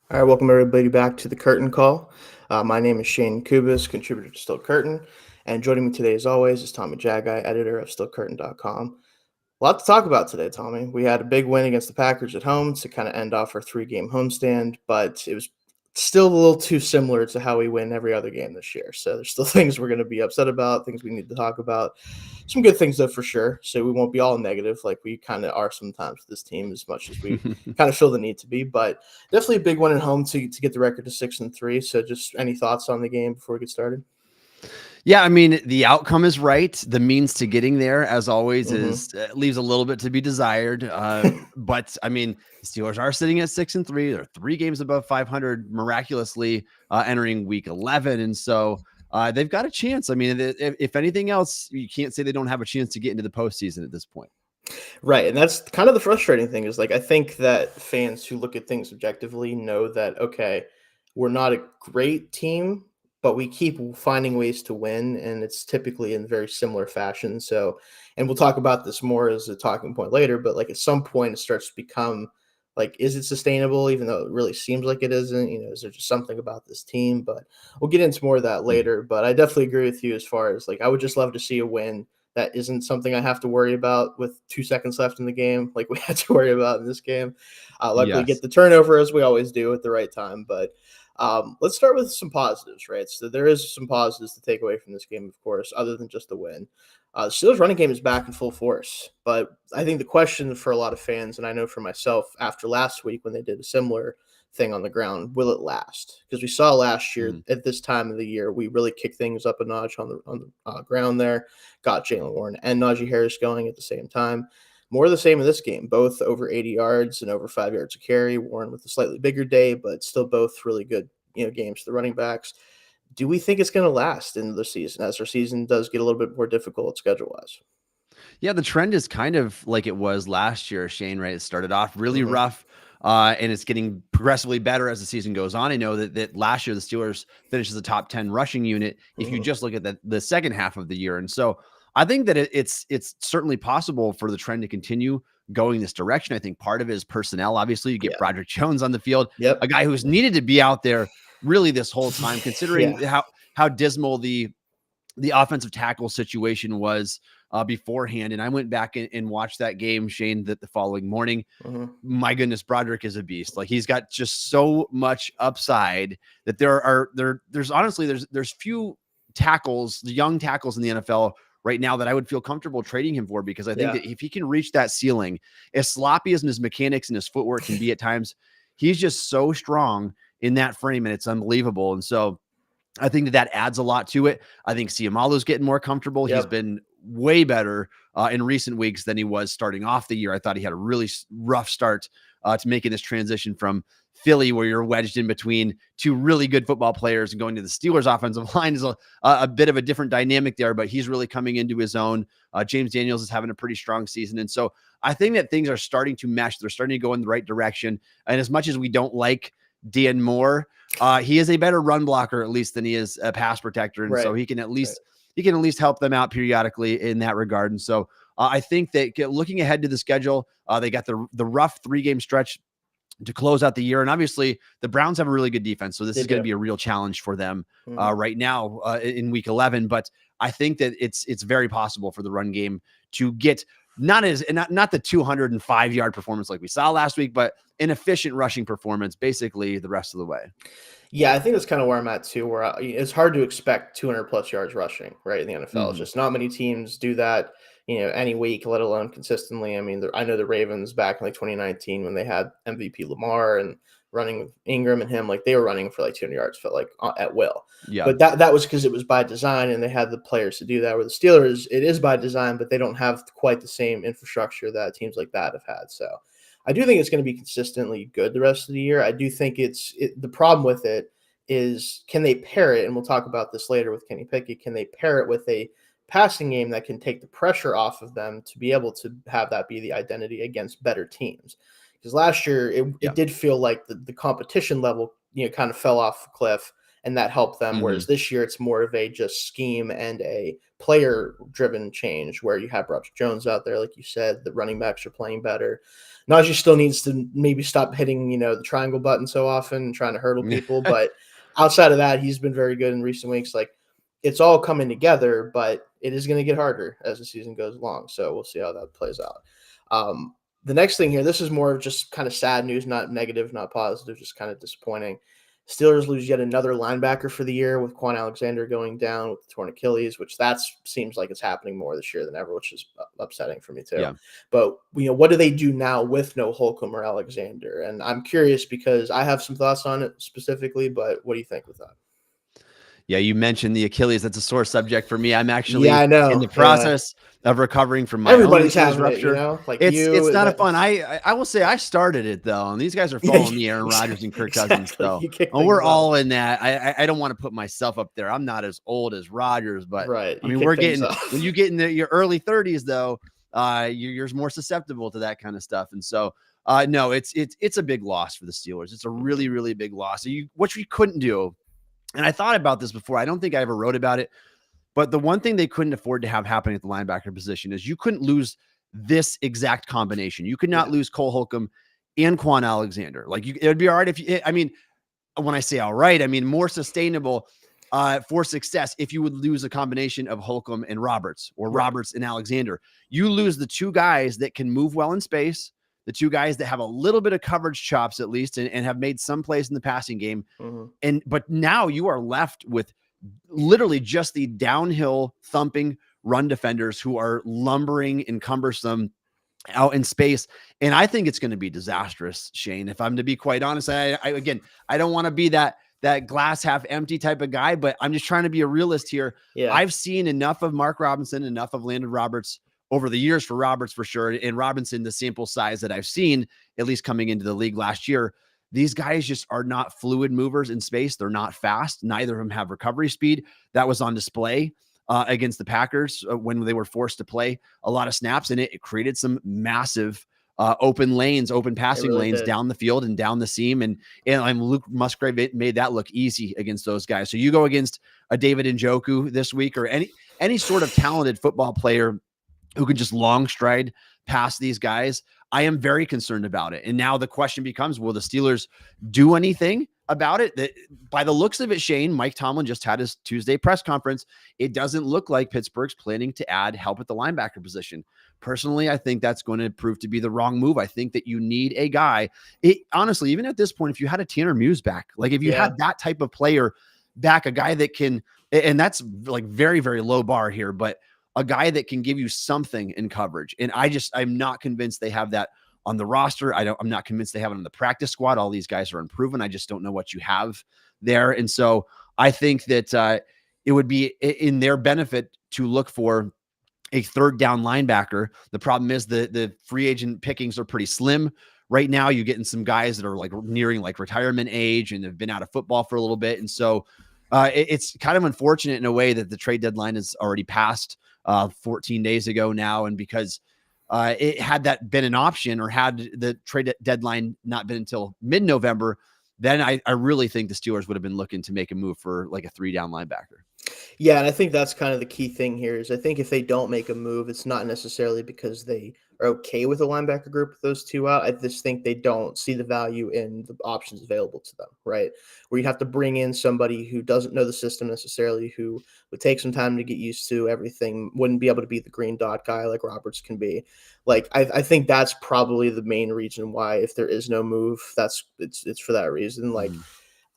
All right, welcome everybody back to the Curtain Call. My name is Shayne Kubas, contributor to Still Curtain, and joining me today, as always, is Tommy Jaggi, editor of StillCurtain.com. A lot to talk about today, Tommy. We had a big win against the Packers at home to kind of end off our three-game homestand, but it was still a little too similar to how we win every other game this year. So there's still things we're going to be upset about, things we need to talk about. Some good things, though, for sure. So we won't be all negative like we kind of are sometimes with this team as much as we kind of feel the need to be. But definitely a big one at home to get the record to 6-3. So just any thoughts on the game before we get started? Yeah, I mean, the outcome is right. The means to getting there, as always, Mm-hmm. is leaves a little bit to be desired. But I mean, the Steelers are sitting at 6-3. They're 3 games above 500, miraculously entering Week 11, and so they've got a chance. I mean, if anything else, you can't say they don't have a chance to get into the postseason at this point. Right, and that's kind of the frustrating thing is, like, I think that fans who look at things objectively know that, okay, we're not a great team, but we keep finding ways to win, and it's typically in very similar fashion. So, and we'll talk about this more as a talking point later, but like at some point it starts to become like, is it sustainable? Even though it really seems like it isn't, is there just something about this team? But we'll get into more of that Mhm. later. But I definitely agree with you as far as like, I would just love to see a win that isn't something I have to worry about with 2 seconds left in the game, like we had to worry about in this game. Luckily, get Yes. the turnover as we always do at the right time. But let's start with some positives, right? So there is some positives to take away from this game, of course, other than just the win. The Steelers' running game is back in full force, but I think the question for a lot of fans, and I know for myself after last week when they did a similar thing on the ground, will it last? Because we saw last year Mhm. at this time of the year, we really kicked things up a notch on the ground there, got Jalen Warren and Najee Harris going at the same time. More of the same in this game, both over 80 yards and over 5 yards a carry. Warren with a slightly bigger day, but still both really good, games for the running backs. Do we think it's going to last in the season as our season does get a little bit more difficult schedule wise? Yeah, the trend is kind of like it was last year, Shane, right? It started off really Mm-hmm. rough, and it's getting progressively better as the season goes on. I know that last year the Steelers finished as a top 10 rushing unit if you Mm-hmm. just look at the second half of the year. And so I think that it's certainly possible for the trend to continue going this direction. I think part of it is personnel. Obviously, you get Yeah. Broderick Jones on the field, a Yep. guy who's needed to be out there really this whole time, considering Yeah. how dismal the offensive tackle situation was beforehand. And I went back and watched that game, Shane, that the following morning. Mm-hmm. My goodness, Broderick is a beast. Like he's got just so much upside that there's honestly there's few tackles, the young tackles in the NFL right now that I would feel comfortable trading him for, because I think Yeah. that if he can reach that ceiling, as sloppy as his mechanics and his footwork can be at times, he's just so strong in that frame and it's unbelievable. And so I think that adds a lot to it. I think Siamalu's getting more comfortable. He's Yep. been way better in recent weeks than he was starting off the year. I thought he had a really rough start to making this transition from Philly, where you're wedged in between two really good football players, and going to the Steelers offensive line is a bit of a different dynamic there, but he's really coming into his own. James Daniels is having a pretty strong season. And so I think that things are starting to mesh. They're starting to go in the right direction. And as much as we don't like Dan Moore, he is a better run blocker at least than he is a pass protector, and so Right. he can at least help them out periodically in that regard. And so I think that looking ahead to the schedule, they got the rough 3-game stretch to close out the year, and obviously the Browns have a really good defense, so this They is going to do. be a real challenge for them Mm-hmm. right now in Week 11. But I think that it's very possible for the run game to get not the 205-yard performance like we saw last week, but an efficient rushing performance basically the rest of the way. Yeah, I think that's kind of where I'm at too. Where it's hard to expect 200 plus yards rushing, right? In the NFL, it's Mhm. just not many teams do that, any week, let alone consistently. I mean, I know the Ravens back in like 2019 when they had MVP Lamar and running with Ingram and him, like they were running for like 200 yards, felt like at will. Yeah. But that was because it was by design and they had the players to do that. Where the Steelers, it is by design, but they don't have quite the same infrastructure that teams like that have had. So I do think it's going to be consistently good the rest of the year. I do think the problem with it is, can they pair it? And we'll talk about this later with Kenny Pickett. Can they pair it with a passing game that can take the pressure off of them to be able to have that be the identity against better teams? Because last year it Yeah. did feel like the competition level, kind of fell off a cliff. and that helped them. Whereas this year, it's more of a just scheme and a player-driven change where you have Robert Jones out there, like you said. The running backs are playing better. Najee still needs to maybe stop hitting, the triangle button so often and trying to hurdle people. But outside of that, he's been very good in recent weeks. Like, it's all coming together, but it is going to get harder as the season goes along. So we'll see how that plays out. The next thing here, this is more of just kind of sad news, not negative, not positive, just kind of disappointing. Steelers lose yet another linebacker for the year with Quan Alexander going down with the torn Achilles, which seems like it's happening more this year than ever, which is upsetting for me too. Yeah. But what do they do now with no Holcomb or Alexander? And I'm curious because I have some thoughts on it specifically, but what do you think with that? Yeah, you mentioned the Achilles. That's a sore subject for me. I'm actually I know. in the process of recovering from my Everybody's own having rupture. it, like it's not a fun. I will say I started it though, and these guys are following me, Aaron Rodgers and Kirk Cousins. So we're all in that. I don't want to put myself up there. I'm not as old as Rodgers, but right. I mean, we're getting when you get into your early 30s though, you're more susceptible to that kind of stuff. And so no, it's a big loss for the Steelers. It's a really, really big loss. What you couldn't do. And I thought about this before. I don't think I ever wrote about it, but the one thing they couldn't afford to have happening at the linebacker position is you couldn't lose this exact combination. You could not lose Cole Holcomb and Quan Alexander. Like it would be all right when I say all right, I mean more sustainable for success if you would lose a combination of Holcomb and Roberts or Roberts and Alexander. You lose the two guys that can move well in space, the two guys that have a little bit of coverage chops at least and have made some plays in the passing game. But now you are left with literally just the downhill thumping run defenders who are lumbering and cumbersome out in space. And I think it's going to be disastrous, Shayne. If I'm to be quite honest, I don't want to be that glass half empty type of guy, but I'm just trying to be a realist here. Yeah. I've seen enough of Mark Robinson, enough of Landon Roberts over the years for Roberts for sure. And Robinson, the sample size that I've seen, at least coming into the league last year, these guys just are not fluid movers in space. They're not fast. Neither of them have recovery speed. That was on display against the Packers when they were forced to play a lot of snaps, and it created some massive open passing lanes down the field and down the seam. And Luke Musgrave made that look easy against those guys. So you go against a David Njoku this week or any sort of talented football player who can just long stride past these guys, I am very concerned about it. And now the question becomes, will the Steelers do anything about it? That by the looks of it, Shayne, Mike Tomlin just had his Tuesday press conference. It doesn't look like Pittsburgh's planning to add help at the linebacker position. Personally, I think that's going to prove to be the wrong move. I think that you need a guy. Honestly, even at this point, if you had a Tanner Muse back, like if you had that type of player back, a guy that can, and that's like very, very low bar here, but a guy that can give you something in coverage. And I'm not convinced they have that on the roster. I'm not convinced they have it on the practice squad. All these guys are unproven. I just don't know what you have there. And so I think that it would be in their benefit to look for a third down linebacker. The problem is the free agent pickings are pretty slim right now. You're getting some guys that are like nearing like retirement age and have been out of football for a little bit. And so it's kind of unfortunate in a way that the trade deadline is already passed 14 days ago now. And because it had that been an option or had the trade deadline not been until mid-November, then I really think the Steelers would have been looking to make a move for like a 3-down linebacker. Yeah, and I think that's kind of the key thing here is I think if they don't make a move, it's not necessarily because they are okay with a linebacker group with those two out. I just think they don't see the value in the options available to them, right? Where you have to bring in somebody who doesn't know the system necessarily, who would take some time to get used to everything, wouldn't be able to be the green dot guy like Roberts can be. Like, I think that's probably the main reason why if there is no move, it's for that reason. Like,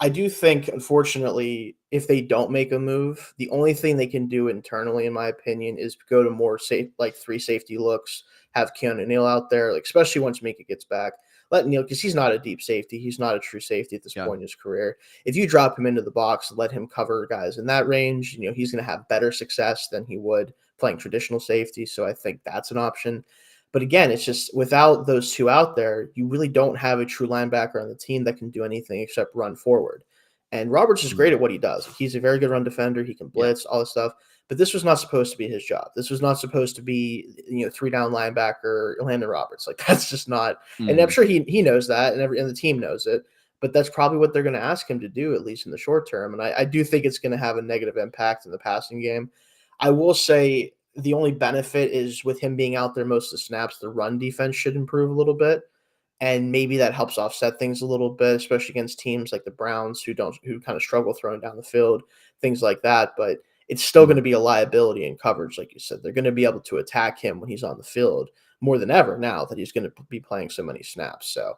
I do think, unfortunately, if they don't make a move, the only thing they can do internally, in my opinion, is go to more safe, like 3 safety looks, have Keanu Neal out there, like especially once Mika gets back. Let Neal, because he's not a deep safety. He's not a true safety at this point in his career. If you drop him into the box, let him cover guys in that range, he's going to have better success than he would playing traditional safety. So I think that's an option. But again, it's just without those two out there, you really don't have a true linebacker on the team that can do anything except run forward. And Roberts is great at what he does. He's a very good run defender. He can blitz, all this stuff. But this was not supposed to be his job. This was not supposed to be, 3-down linebacker Landon Roberts. Like, that's just not. And I'm sure he knows that, and the team knows it. but that's probably what they're going to ask him to do, at least in the short term. And I do think it's going to have a negative impact in the passing game. I will say the only benefit is with him being out there most of the snaps, the run defense should improve a little bit. And maybe that helps offset things a little bit, especially against teams like the Browns who kind of struggle throwing down the field, things like that. But it's still going to be a liability in coverage, like you said. They're going to be able to attack him when he's on the field more than ever now that he's going to be playing so many snaps. So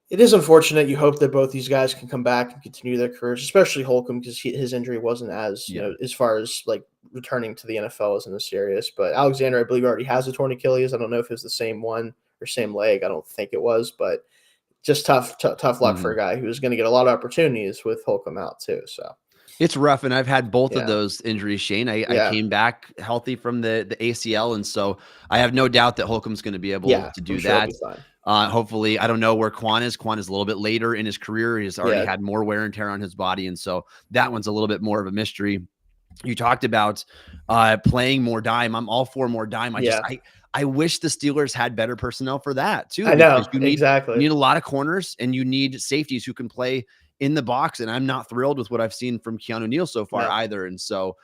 it is unfortunate. You hope that both these guys can come back and continue their careers, especially Holcomb, because his injury wasn't as, as far as like returning to the NFL isn't as serious. But Alexander, I believe, already has a torn Achilles. I don't know if it's the same one or same leg. I don't think it was, but just tough luck for a guy who was going to get a lot of opportunities with Holcomb out too. So it's rough. And I've had both of those injuries, Shayne. I came back healthy from the ACL. And so I have no doubt that Holcomb's going to be able to do that. Hopefully, I don't know where Quan is. Quan is a little bit later in his career. He's already had more wear and tear on his body. And so that one's a little bit more of a mystery. You talked about playing more dime. I'm all for more dime. I wish the Steelers had better personnel for that too. I know, you need a lot of corners and you need safeties who can play in the box. And I'm not thrilled with what I've seen from Keanu Neal so far either. And so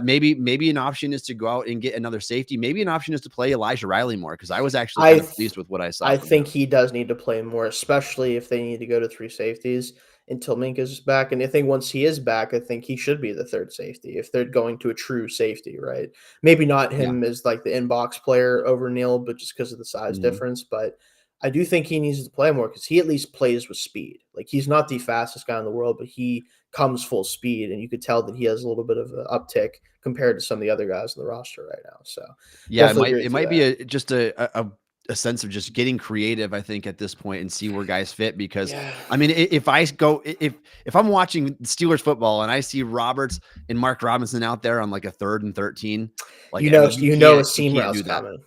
maybe an option is to go out and get another safety. Maybe an option is to play Elijah Riley more, because I was actually kind of pleased with what I saw. I think he does need to play more, especially if they need to go to 3 safeties until Minka's back. And I think once he is back, I think he should be the 3rd safety if they're going to a true safety, right? Maybe not him as like the inbox player over Neal, but just because of the size difference. But I do think he needs to play more because he at least plays with speed. Like, he's not the fastest guy in the world, but he comes full speed, and you could tell that he has a little bit of an uptick compared to some of the other guys in the roster right now. So it might be just a sense of just getting creative, I think, at this point, and see where guys fit. Because I mean, if I'm watching Steelers football and I see Roberts and Mark Robinson out there on like a 3rd and 13, like a seam route's coming.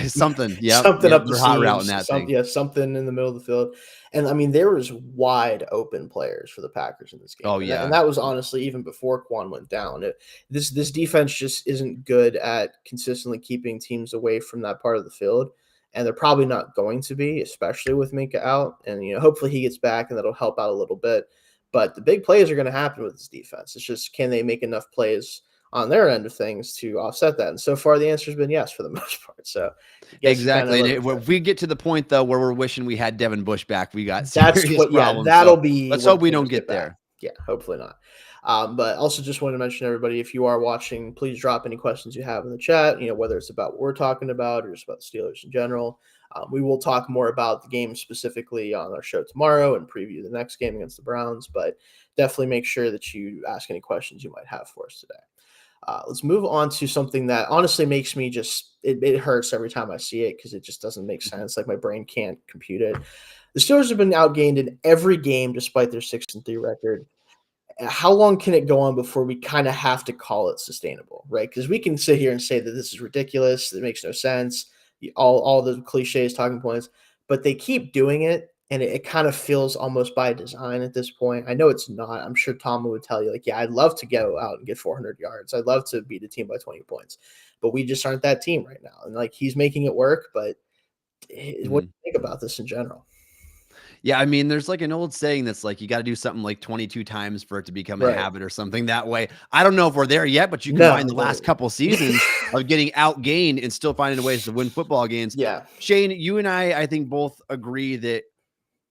Something, something up the hot route in that thing. Something in the middle of the field. And I mean, there was wide open players for the Packers in this game. And that was honestly even before Quan went down. This defense just isn't good at consistently keeping teams away from that part of the field, and they're probably not going to be, especially with Minka out. And hopefully he gets back, and that'll help out a little bit. But the big plays are going to happen with this defense. It's just, can they make enough plays on their end of things to offset that? And so far the answer has been yes for the most part. So exactly. And if we get to the point though where we're wishing we had Devin Bush back, we got problems. That'll be, let's hope we don't get there. Yeah, hopefully not. But also just want to mention, everybody, if you are watching, please drop any questions you have in the chat, whether it's about what we're talking about or just about the Steelers in general. We will talk more about the game specifically on our show tomorrow and preview the next game against the Browns, but definitely make sure that you ask any questions you might have for us today. Let's move on to something that honestly makes me it hurts every time I see it, because it just doesn't make sense. Like, my brain can't compute it. The Steelers have been outgained in every game despite their 6-3 record. How long can it go on before we kind of have to call it sustainable, right? Because we can sit here and say that this is ridiculous, it makes no sense, all the cliches, talking points, but they keep doing it. And it kind of feels almost by design at this point. I know it's not. I'm sure Tom would tell you, like, I'd love to go out and get 400 yards. I'd love to beat a team by 20 points. But we just aren't that team right now. And, like, he's making it work. But what do you think about this in general? Yeah, I mean, there's like an old saying that's like, you got to do something like 22 times for it to become a habit or something that way. I don't know if we're there yet, but you can find the last couple seasons of getting outgained and still finding ways to win football games. Yeah. Shayne, you and I think both agree that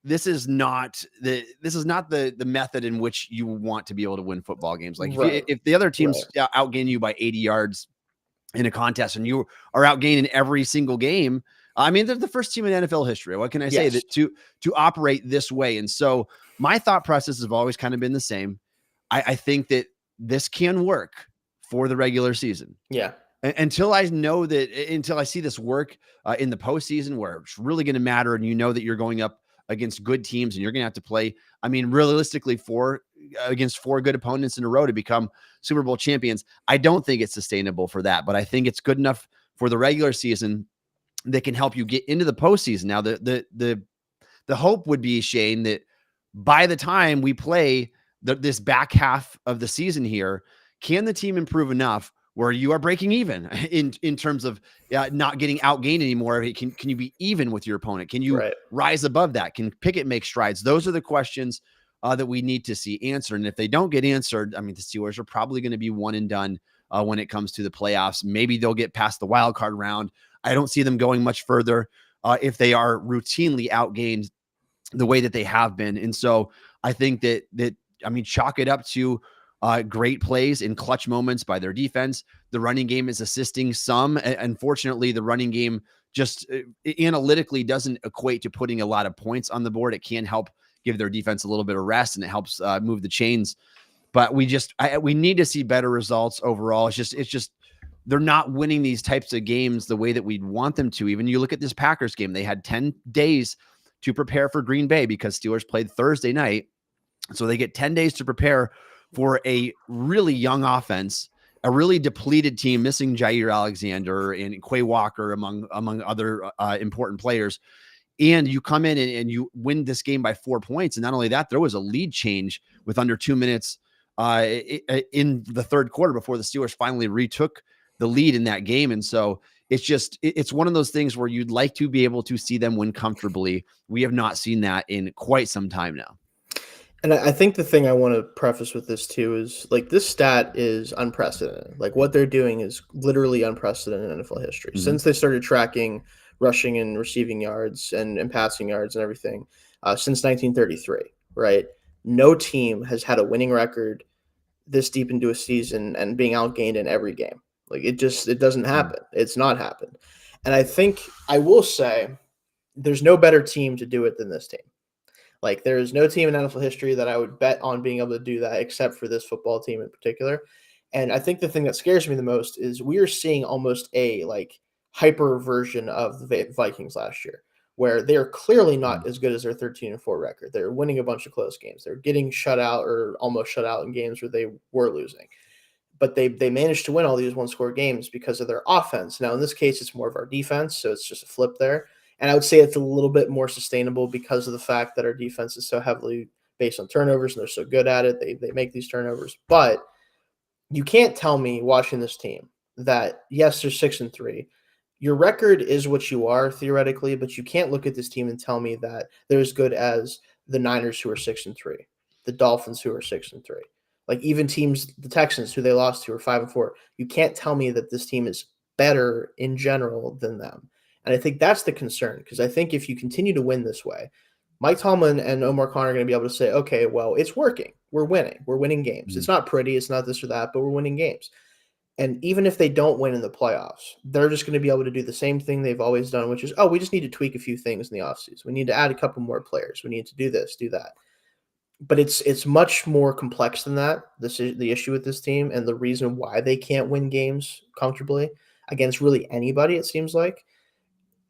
this is not the method in which you want to be able to win football games. Like, if the other team's outgain you by 80 yards in a contest and you are outgaining every single game, I mean, they're the first team in NFL history. What can I say that to operate this way? And so my thought process have always kind of been the same. I think that this can work for the regular season. Yeah. Until I see this work in the postseason, where it's really going to matter, and that you're going up against good teams and you're going to have to play, I mean, realistically, against 4 good opponents in a row to become Super Bowl champions. I don't think it's sustainable for that, but I think it's good enough for the regular season that can help you get into the postseason. Now, the hope would be, Shayne, that by the time we play this back half of the season here, can the team improve enough where you are breaking even in terms of not getting outgained anymore. Can you be even with your opponent? Can you rise above that? Can Pickett make strides? Those are the questions that we need to see answered. And if they don't get answered, I mean, the Steelers are probably going to be one and done when it comes to the playoffs. Maybe they'll get past the wild card round. I don't see them going much further if they are routinely outgained the way that they have been. And so I think that I mean, chalk it up to great plays in clutch moments by their defense. The running game is assisting some. Unfortunately, the running game just analytically doesn't equate to putting a lot of points on the board. It can help give their defense a little bit of rest, and it helps move the chains. But we need to see better results overall. It's just they're not winning these types of games the way that we'd want them to. Even you look at this Packers game, they had 10 days to prepare for Green Bay because Steelers played Thursday night. So they get 10 days to prepare for a really young offense, a really depleted team, missing Jair Alexander and Quay Walker among other important players. And you come in and you win this game by 4 points. And not only that, there was a lead change with under 2 minutes in the third quarter before the Steelers finally retook the lead in that game. And so it's one of those things where you'd like to be able to see them win comfortably. We have not seen that in quite some time now. And I think the thing I want to preface with this too is like this stat is unprecedented. Like what they're doing is literally unprecedented in NFL history. Mm-hmm. Since they started tracking rushing and receiving yards and passing yards and everything since 1933, right? No team has had a winning record this deep into a season and being outgained in every game. Like it doesn't happen. It's not happened. And I think I will say there's no better team to do it than this team. Like there is no team in NFL history that I would bet on being able to do that except for this football team in particular. And I think the thing that scares me the most is we are seeing almost a like hyper version of the Vikings last year, where they are clearly not as good as their 13-4 record. They're winning a bunch of close games. They're getting shut out or almost shut out in games where they were losing. But they managed to win all these one-score games because of their offense. Now, in this case, it's more of our defense, so it's just a flip there. And I would say it's a little bit more sustainable because of the fact that our defense is so heavily based on turnovers, and they're so good at it. They make these turnovers. But you can't tell me watching this team that, yes, they're 6-3. Your record is what you are theoretically, but you can't look at this team and tell me that they're as good as the Niners who are 6-3, the Dolphins who are 6-3. Like even teams, the Texans who they lost to are 5-4. You can't tell me that this team is better in general than them. And I think that's the concern, because I think if you continue to win this way, Mike Tomlin and Omar Khan are going to be able to say, okay, well, it's working. We're winning. We're winning games. Mm-hmm. It's not pretty. It's not this or that, but we're winning games. And even if they don't win in the playoffs, they're just going to be able to do the same thing they've always done, which is, we just need to tweak a few things in the offseason. We need to add a couple more players. We need to do this, do that. But it's much more complex than that. This is the issue with this team, and the reason why they can't win games comfortably against really anybody, it seems like,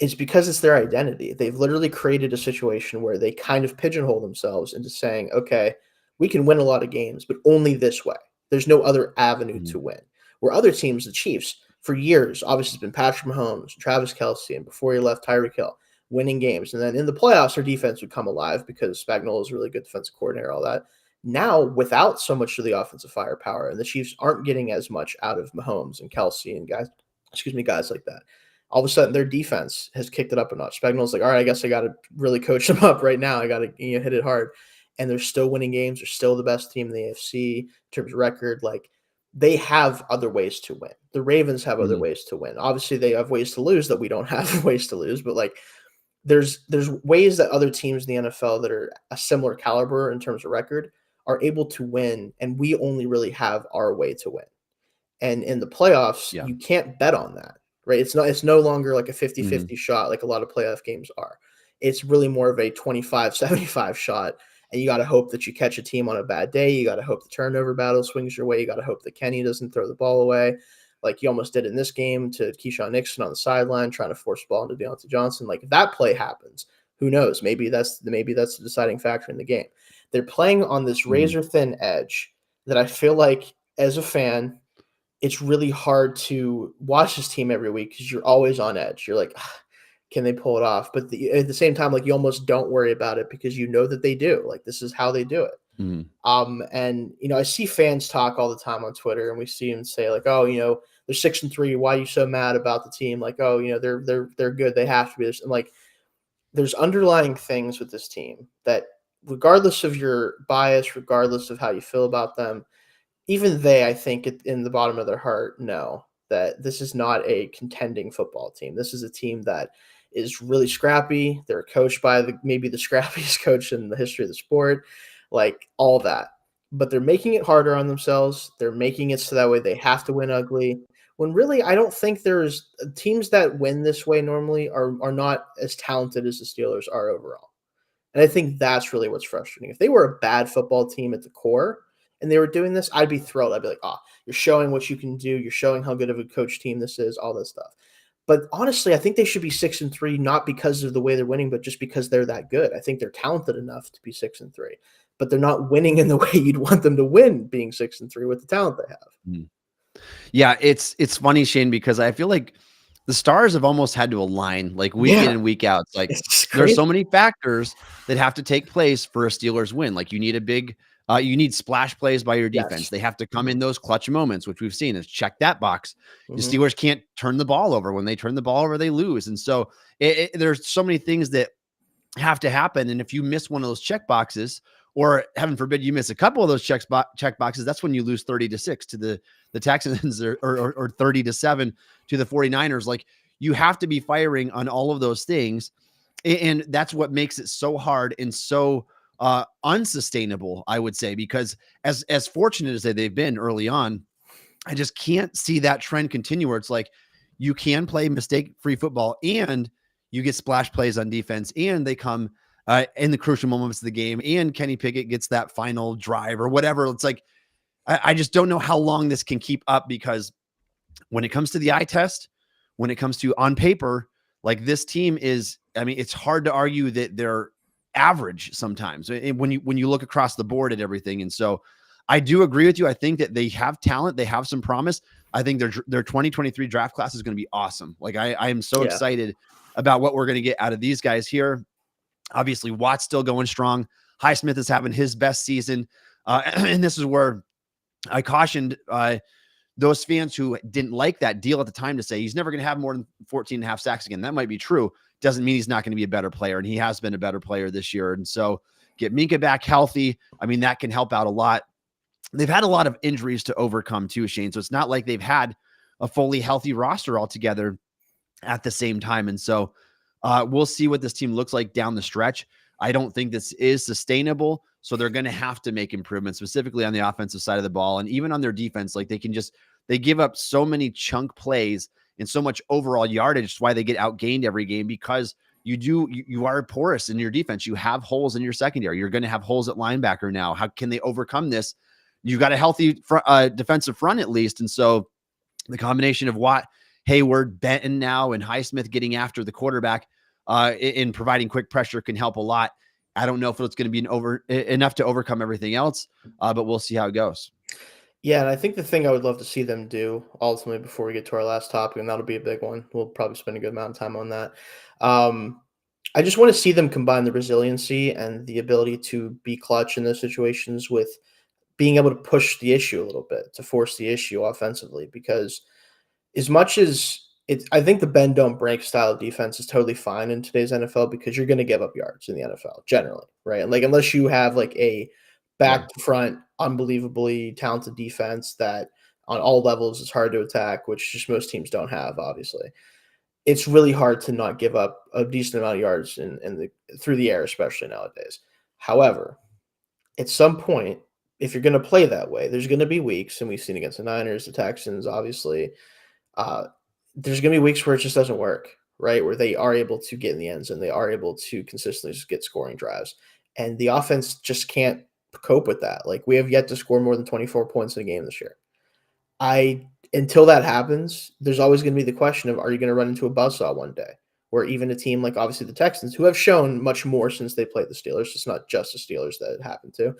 is because it's their identity. They've literally created a situation where they kind of pigeonhole themselves into saying, okay, we can win a lot of games, but only this way. There's no other avenue to win. Where other teams, the Chiefs, for years, obviously it's been Patrick Mahomes, Travis Kelce, and before he left, Tyreek Hill, winning games. And then in the playoffs, their defense would come alive because Spagnuolo is a really good defensive coordinator, all that. Now, without so much of the offensive firepower, and the Chiefs aren't getting as much out of Mahomes and Kelce and guys like that, all of a sudden their defense has kicked it up a notch. Spagnuolo's like, all right, I guess I got to really coach them up right now. I got to hit it hard. And they're still winning games. They're still the best team in the AFC in terms of record. Like, they have other ways to win. The Ravens have other ways to win. Obviously, they have ways to lose that we don't have ways to lose. But, like, there's ways that other teams in the NFL that are a similar caliber in terms of record are able to win, and we only really have our way to win. And in the playoffs, you can't bet on that, right? It's no longer like a 50-50 shot like a lot of playoff games are. It's really more of a 25-75 shot. And you got to hope that you catch a team on a bad day. You got to hope the turnover battle swings your way. You got to hope that Kenny doesn't throw the ball away like you almost did in this game to Keyshawn Nixon on the sideline trying to force the ball into Deontay Johnson. Like, if that play happens, who knows? Maybe that's the deciding factor in the game. They're playing on this razor-thin edge that I feel like, as a fan, it's really hard to watch this team every week because you're always on edge. You're like, can they pull it off? But at the same time, like, you almost don't worry about it because you know that they do. Like, this is how they do it. And, I see fans talk all the time on Twitter, and we see them say, like, they're 6-3. Why are you so mad about the team? Like, oh, they're good. They have to be this. And like, there's underlying things with this team that, regardless of your bias, regardless of how you feel about them, even they, I think, in the bottom of their heart, know that this is not a contending football team. This is a team that is really scrappy. They're coached by maybe the scrappiest coach in the history of the sport, like all that. But they're making it harder on themselves. They're making it so that way they have to win ugly. When really, I don't think there's teams that win this way normally are not as talented as the Steelers are overall. And I think that's really what's frustrating. If they were a bad football team at the core and they were doing this, I'd be thrilled. I'd be like, oh, you're showing what you can do. You're showing how good of a coach team this is, all this stuff. But honestly, I think they should be 6-3, not because of the way they're winning, but just because they're that good. I think they're talented enough to be 6-3, but they're not winning in the way you'd want them to win, being 6-3 with the talent they have. Yeah, it's funny, Shayne, because I feel like the stars have almost had to align like week in and week out. It's like there's so many factors that have to take place for a Steelers win. Like you need a big, you need splash plays by your defense. Yes. They have to come in those clutch moments, which we've seen is check that box. The Mm-hmm. Steelers can't turn the ball over. When they turn the ball over, they lose. And so there's so many things that have to happen. And if you miss one of those check boxes, or heaven forbid you miss a couple of those check boxes, that's when you lose 30-6 to the Texans or 30-7 to the 49ers. Like you have to be firing on all of those things. And that's what makes it so hard and so unsustainable, I would say, because as fortunate as they've been early on, I just can't see that trend continue where it's like you can play mistake-free football and you get splash plays on defense and they come in the crucial moments of the game and Kenny Pickett gets that final drive or whatever. It's like, I just don't know how long this can keep up, because when it comes to the eye test, when it comes to on paper, like this team is, I mean, it's hard to argue that they're average sometimes when you look across the board at everything. And so I do agree with you. I think that they have talent. They have some promise. I think their 2023 draft class is going to be awesome. Like I am so excited about what we're going to get out of these guys here. Obviously, Watt's still going strong. Highsmith is having his best season. And this is where I cautioned those fans who didn't like that deal at the time to say he's never going to have more than 14 and a half sacks again. That might be true. Doesn't mean he's not going to be a better player. And he has been a better player this year. And so get Minka back healthy. I mean, that can help out a lot. They've had a lot of injuries to overcome too, Shayne. So it's not like they've had a fully healthy roster altogether at the same time. And so we'll see what this team looks like down the stretch. I don't think this is sustainable. So they're going to have to make improvements, specifically on the offensive side of the ball. And even on their defense, like they give up so many chunk plays and so much overall yardage. That's why they get outgained every game, because you are porous in your defense. You have holes in your secondary. You're going to have holes at linebacker now. How can they overcome this? You've got a healthy defensive front at least. And so the combination of Watt, Hayward, Benton now, and Highsmith getting after the quarterback in providing quick pressure can help a lot. I don't know if it's going to be enough to overcome everything else, but we'll see how it goes. Yeah, and I think the thing I would love to see them do ultimately before we get to our last topic, and that'll be a big one. We'll probably spend a good amount of time on that. I just want to see them combine the resiliency and the ability to be clutch in those situations with being able to push the issue a little bit, to force the issue offensively, because as much as I think the bend don't break style of defense is totally fine in today's NFL, because you're going to give up yards in the NFL generally, right? Like unless you have like a back to front, unbelievably talented defense that on all levels is hard to attack, which just most teams don't have, obviously. It's really hard to not give up a decent amount of yards through the air, especially nowadays. However, at some point, if you're going to play that way, there's going to be weeks, and we've seen against the Niners, the Texans, obviously, there's going to be weeks where it just doesn't work, right? Where they are able to get in the end zone, they are able to consistently just get scoring drives, and the offense just can't cope with that. Like we have yet to score more than 24 points in a game this year. Until that happens, there's always going to be the question of, are you going to run into a buzzsaw one day where even a team like obviously the Texans, who have shown much more since they played the Steelers, it's not just the Steelers that it happened to,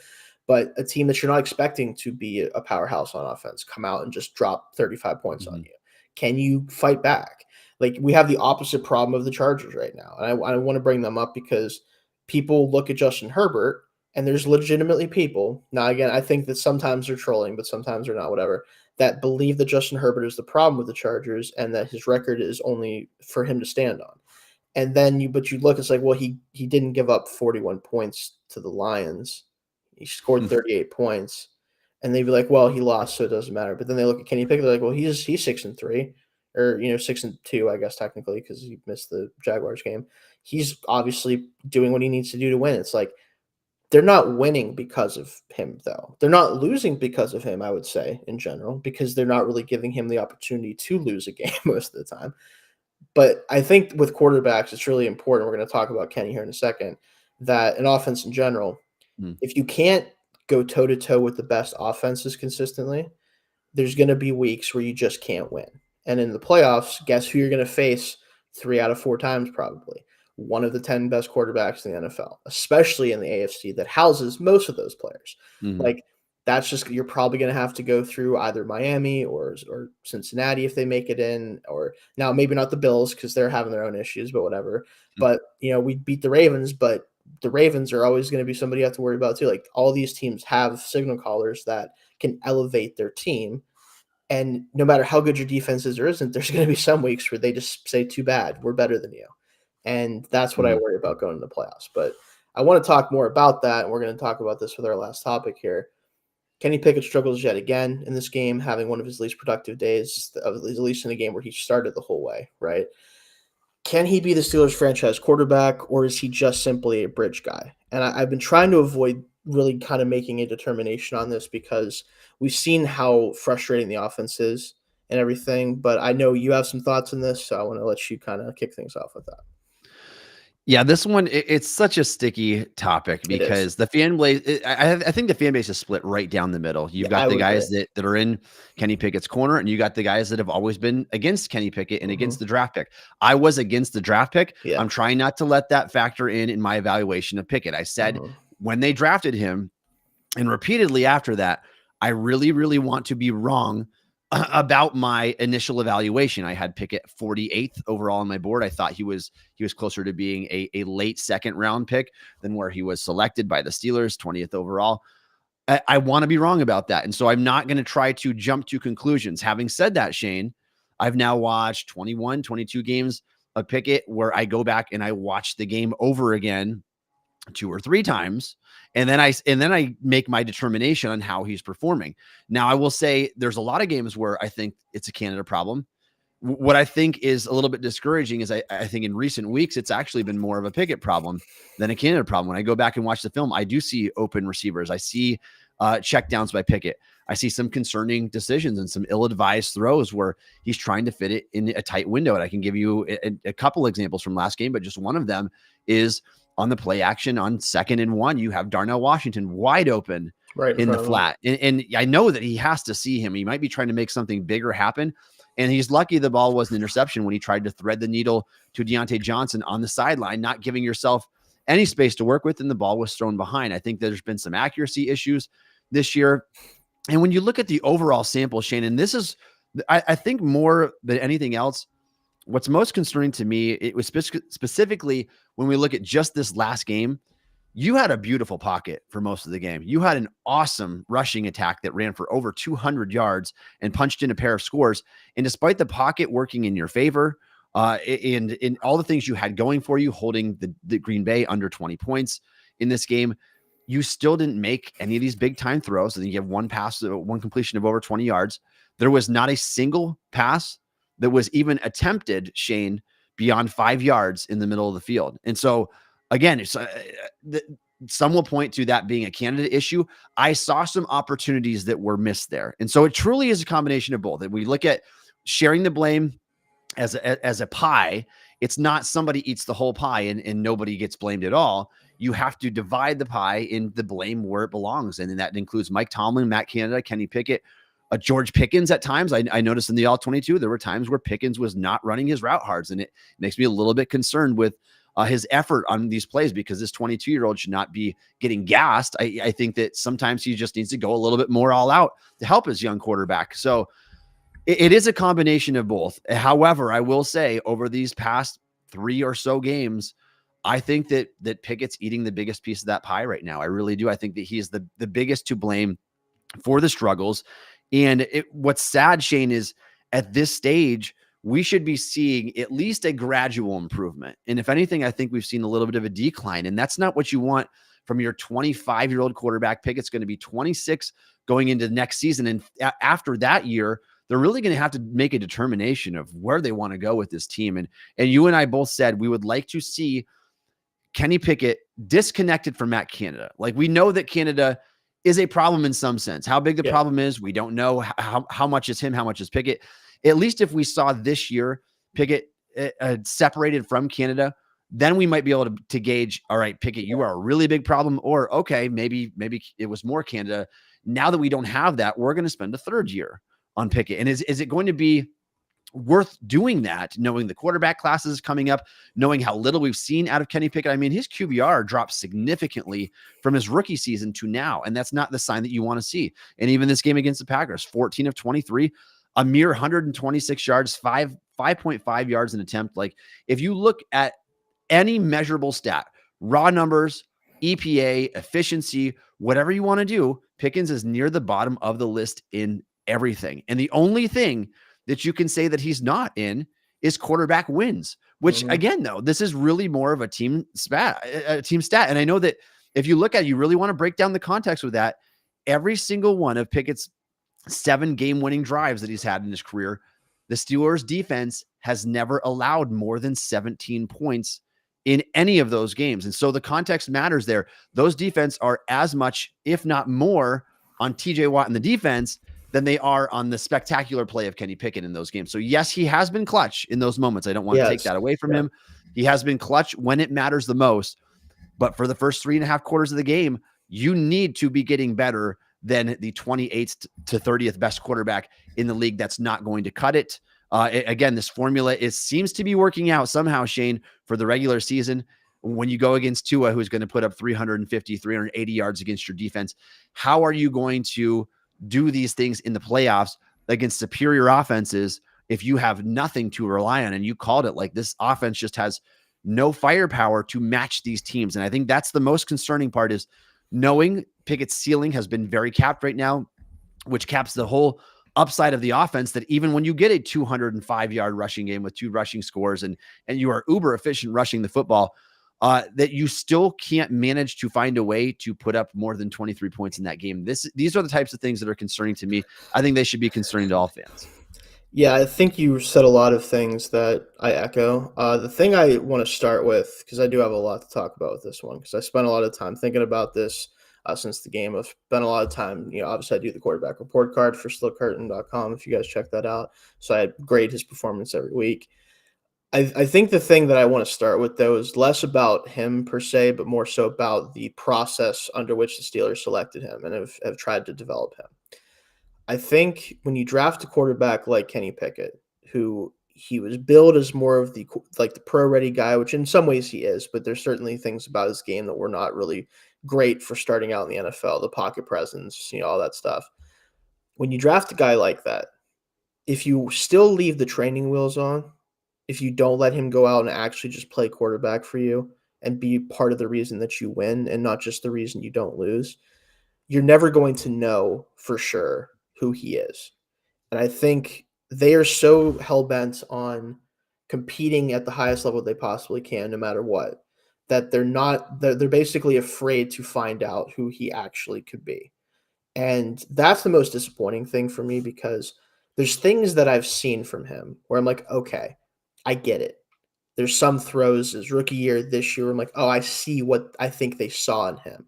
but a team that you're not expecting to be a powerhouse on offense, come out and just drop 35 points on you. Can you fight back? Like we have the opposite problem of the Chargers right now. And I want to bring them up because people look at Justin Herbert, and there's legitimately people. Now, again, I think that sometimes they're trolling, but sometimes they're not, whatever, that believe that Justin Herbert is the problem with the Chargers and that his record is only for him to stand on. And then you look, it's like, well, he didn't give up 41 points to the Lions. He scored 38 points. And they'd be like, well, he lost, so it doesn't matter. But then they look at Kenny Pickett, they're like, well, he's 6-3, or 6-2, I guess technically, because he missed the Jaguars game. He's obviously doing what he needs to do to win. It's like they're not winning because of him, though. They're not losing because of him, I would say, in general, because they're not really giving him the opportunity to lose a game most of the time. But I think with quarterbacks, it's really important. We're going to talk about Kenny here in a second, that an offense in general, if you can't go toe-to-toe with the best offenses consistently, there's going to be weeks where you just can't win. And in the playoffs, guess who you're going to face 3 out of 4 times probably? One of the 10 best quarterbacks in the NFL, especially in the AFC that houses most of those players. Like, that's just, you're probably going to have to go through either Miami or Cincinnati if they make it in, or now maybe not the Bills because they're having their own issues, but whatever. But, we beat the Ravens, but the Ravens are always going to be somebody you have to worry about too. Like, all these teams have signal callers that can elevate their team. And no matter how good your defense is or isn't, there's going to be some weeks where they just say, too bad, we're better than you. And that's what I worry about going into the playoffs. But I want to talk more about that, and we're going to talk about this with our last topic here. Kenny Pickett struggles yet again in this game, having one of his least productive days, at least in a game where he started the whole way, right? Can he be the Steelers franchise quarterback, or is he just simply a bridge guy? And I've been trying to avoid really kind of making a determination on this because we've seen how frustrating the offense is and everything, but I know you have some thoughts on this, so I want to let you kind of kick things off with that. Yeah, this one, it's such a sticky topic because the fan base, I think the fan base is split right down the middle. You've got the guys that are in Kenny Pickett's corner, and you got the guys that have always been against Kenny Pickett and against the draft pick. I was against the draft pick. Yeah. I'm trying not to let that factor in my evaluation of Pickett. I said when they drafted him, and repeatedly after that, I really, really want to be wrong about my initial evaluation. I had Pickett 48th overall on my board. I thought he was closer to being a late second round pick than where he was selected by the Steelers, 20th overall. I want to be wrong about that. And so I'm not going to try to jump to conclusions. Having said that, Shayne, I've now watched 21, 22 games of Pickett where I go back and I watch the game over again 2 or 3 times. And then I make my determination on how he's performing. Now, I will say there's a lot of games where I think it's a Canada problem. What I think is a little bit discouraging is I think in recent weeks, it's actually been more of a Pickett problem than a Canada problem. When I go back and watch the film, I do see open receivers. I see checkdowns by Pickett. I see some concerning decisions and some ill-advised throws where he's trying to fit it in a tight window. And I can give you a couple examples from last game, but just one of them is on the play action on 2nd and 1, you have Darnell Washington wide open in the flat. And I know that he has to see him. He might be trying to make something bigger happen. And he's lucky the ball was an interception when he tried to thread the needle to Deontay Johnson on the sideline, not giving yourself any space to work with, and the ball was thrown behind. I think there's been some accuracy issues this year. And when you look at the overall sample, Shayne, and this is, I think more than anything else, what's most concerning to me, it was specifically when we look at just this last game, you had a beautiful pocket for most of the game. You had an awesome rushing attack that ran for over 200 yards and punched in a pair of scores. And despite the pocket working in your favor, and in all the things you had going for you, holding the Green Bay under 20 points in this game, you still didn't make any of these big time throws. I think you have one completion of over 20 yards. There was not a single pass that was even attempted, Shayne, beyond 5 yards in the middle of the field. And so, again, some will point to that being a candidate issue. I saw some opportunities that were missed there. And so it truly is a combination of both. And we look at sharing the blame as a pie. It's not somebody eats the whole pie and nobody gets blamed at all. You have to divide the pie in the blame where it belongs. And that includes Mike Tomlin, Matt Canada, Kenny Pickett, George Pickens at times. I noticed in the All-22, there were times where Pickens was not running his route hards, and it makes me a little bit concerned with his effort on these plays because this 22-year-old should not be getting gassed. I think that sometimes he just needs to go a little bit more all out to help his young quarterback. So it is a combination of both. However, I will say over these past 3 or so games, I think that Pickett's eating the biggest piece of that pie right now. I really do. I think that he's the biggest to blame for the struggles And what's sad, Shayne, is at this stage, we should be seeing at least a gradual improvement. And if anything, I think we've seen a little bit of a decline. And that's not what you want from your 25-year-old quarterback. Pickett's going to be 26 going into the next season. And after that year, they're really going to have to make a determination of where they want to go with this team. And you and I both said we would like to see Kenny Pickett disconnected from Matt Canada. Like, we know that Canada is a problem in some sense. How big the problem is, we don't know. How much is him, how much is Pickett. At least if we saw this year Pickett separated from Canada, then we might be able to gauge, all right, Pickett, you are a really big problem, or okay, maybe it was more Canada. Now that we don't have that, we're going to spend a third year on Pickett. And is it going to be worth doing that, knowing the quarterback classes coming up, knowing how little we've seen out of Kenny Pickett? I mean, his QBR dropped significantly from his rookie season to now, and that's not the sign that you want to see. And even this game against the Packers, 14 of 23, a mere 126 yards, 5.5 yards an attempt. Like, if you look at any measurable stat, raw numbers, EPA, efficiency, whatever you want to do, Pickens is near the bottom of the list in everything. And the only thing that you can say that he's not in is quarterback wins, which again, though, this is really more of a team stat. And I know that if you look at it, you really want to break down the context with that. Every single one of Pickett's 7 game-winning drives that he's had in his career, the Steelers defense has never allowed more than 17 points in any of those games. And so the context matters there. Those defense are as much, if not more, on TJ Watt and the defense than they are on the spectacular play of Kenny Pickett in those games. So yes, he has been clutch in those moments. I don't want to take that away from him. He has been clutch when it matters the most. But for the first 3.5 quarters of the game, you need to be getting better than the 28th to 30th best quarterback in the league. That's not going to cut it. Again, this formula seems to be working out somehow, Shayne, for the regular season. When you go against Tua, who's going to put up 350, 380 yards against your defense, how are you going to do these things in the playoffs against superior offenses if you have nothing to rely on? And you called it, like, this offense just has no firepower to match these teams. And I think that's the most concerning part, is knowing Pickett's ceiling has been very capped right now, which caps the whole upside of the offense, that even when you get a 205-yard rushing game with 2 rushing scores and you are uber efficient rushing the football, that you still can't manage to find a way to put up more than 23 points in that game. These are the types of things that are concerning to me. I think they should be concerning to all fans. Yeah, I think you said a lot of things that I echo. The thing I want to start with, because I do have a lot to talk about with this one, because I spent a lot of time thinking about this since the game. I've spent a lot of time, obviously I do the quarterback report card for stillcurtain.com, if you guys check that out. So I grade his performance every week. I think the thing that I want to start with, though, is less about him per se, but more so about the process under which the Steelers selected him and have tried to develop him. I think when you draft a quarterback like Kenny Pickett, who he was billed as more of the pro-ready guy, which in some ways he is, but there's certainly things about his game that were not really great for starting out in the NFL, the pocket presence, all that stuff. When you draft a guy like that, if you still leave the training wheels on, if you don't let him go out and actually just play quarterback for you and be part of the reason that you win and not just the reason you don't lose, you're never going to know for sure who he is. And I think they are so hell-bent on competing at the highest level they possibly can, no matter what, that they're basically afraid to find out who he actually could be. And that's the most disappointing thing for me, because there's things that I've seen from him where I'm like, okay, I get it. There's some throws his rookie year, this year, I'm like, oh, I see what I think they saw in him.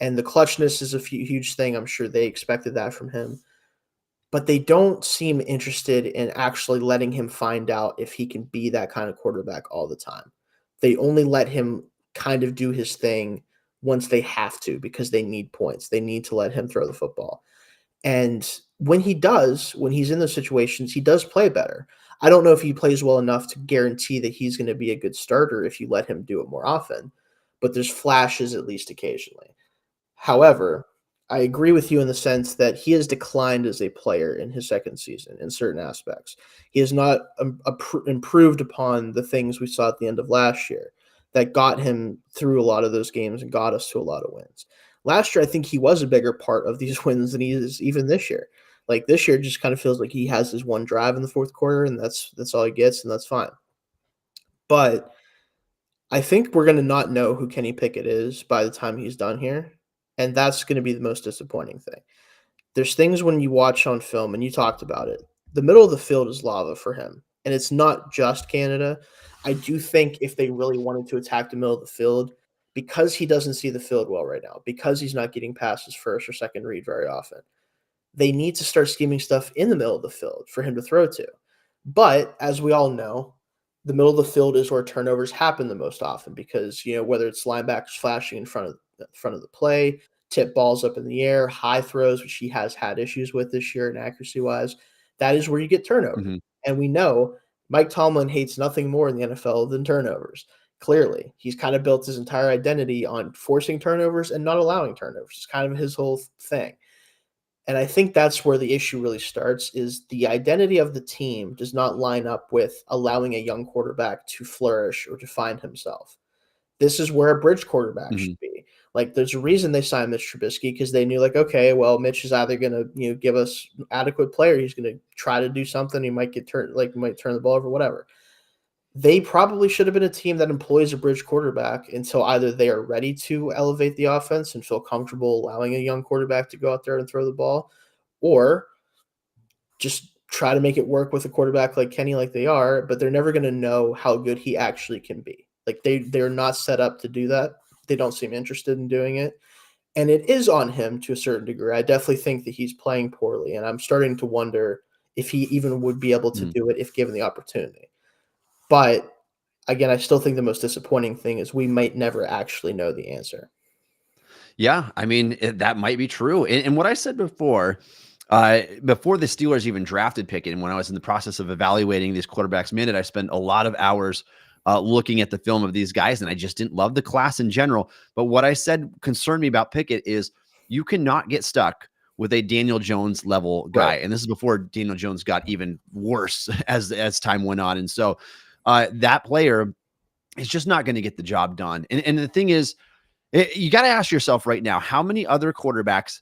And the clutchness is a huge thing. I'm sure they expected that from him. But they don't seem interested in actually letting him find out if he can be that kind of quarterback all the time. They only let him kind of do his thing once they have to, because they need points. They need to let him throw the football. And when he's in those situations, he does play better. I don't know if he plays well enough to guarantee that he's going to be a good starter if you let him do it more often, but there's flashes at least occasionally. However, I agree with you in the sense that he has declined as a player in his second season in certain aspects. He has not improved upon the things we saw at the end of last year that got him through a lot of those games and got us to a lot of wins. Last year, I think he was a bigger part of these wins than he is even this year. Like this year, it just kind of feels like he has his one drive in the fourth quarter, and that's all he gets, and that's fine. But I think we're going to not know who Kenny Pickett is by the time he's done here, and that's going to be the most disappointing thing. There's things when you watch on film, and you talked about it. The middle of the field is lava for him, and it's not just Canada. I do think if they really wanted to attack the middle of the field, because he doesn't see the field well right now, because he's not getting past his first or second read very often, they need to start scheming stuff in the middle of the field for him to throw to. But as we all know, the middle of the field is where turnovers happen the most often because, whether it's linebackers flashing in front of the play, tip balls up in the air, high throws, which he has had issues with this year and accuracy wise, that is where you get turnovers. Mhm. And we know Mike Tomlin hates nothing more in the NFL than turnovers. Clearly, he's kind of built his entire identity on forcing turnovers and not allowing turnovers. It's kind of his whole thing. And I think that's where the issue really starts is the identity of the team does not line up with allowing a young quarterback to flourish or to find himself. This is where a bridge quarterback Mhm. should be. Like, there's a reason they signed Mitch Trubisky because they knew, like, okay, well, Mitch is either going to, give us adequate player. He's going to try to do something. He might might turn the ball over, whatever. They probably should have been a team that employs a bridge quarterback until either they are ready to elevate the offense and feel comfortable allowing a young quarterback to go out there and throw the ball, or just try to make it work with a quarterback like Kenny like they are, but they're never going to know how good he actually can be. Like they're not set up to do that. They don't seem interested in doing it. And it is on him to a certain degree. I definitely think that he's playing poorly, and I'm starting to wonder if he even would be able to Mhm. do it if given the opportunity. But again, I still think the most disappointing thing is we might never actually know the answer. Yeah, I mean, that might be true. And what I said before the Steelers even drafted Pickett, and when I was in the process of evaluating these quarterbacks minute, I spent a lot of hours looking at the film of these guys, and I just didn't love the class in general. But what I said concerned me about Pickett is you cannot get stuck with a Daniel Jones level guy, Right. and this is before Daniel Jones got even worse as time went on. And so that player is just not going to get the job done. And the thing is, you got to ask yourself right now, how many other quarterbacks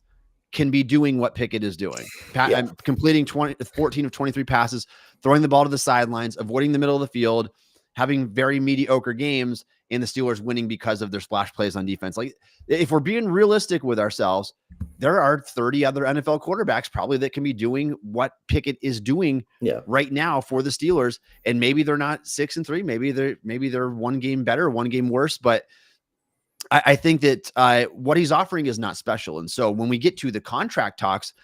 can be doing what Pickett is doing? Yeah. Completing 14 of 23 passes, throwing the ball to the sidelines, avoiding the middle of the field, having very mediocre games, and the Steelers winning because of their splash plays on defense. Like, if we're being realistic with ourselves, there are 30 other NFL quarterbacks probably that can be doing what Pickett is doing Yeah. right now for the Steelers. And maybe they're not 6-3. Maybe they're one game better, one game worse, but I think that what he's offering is not special. And so when we get to the contract talks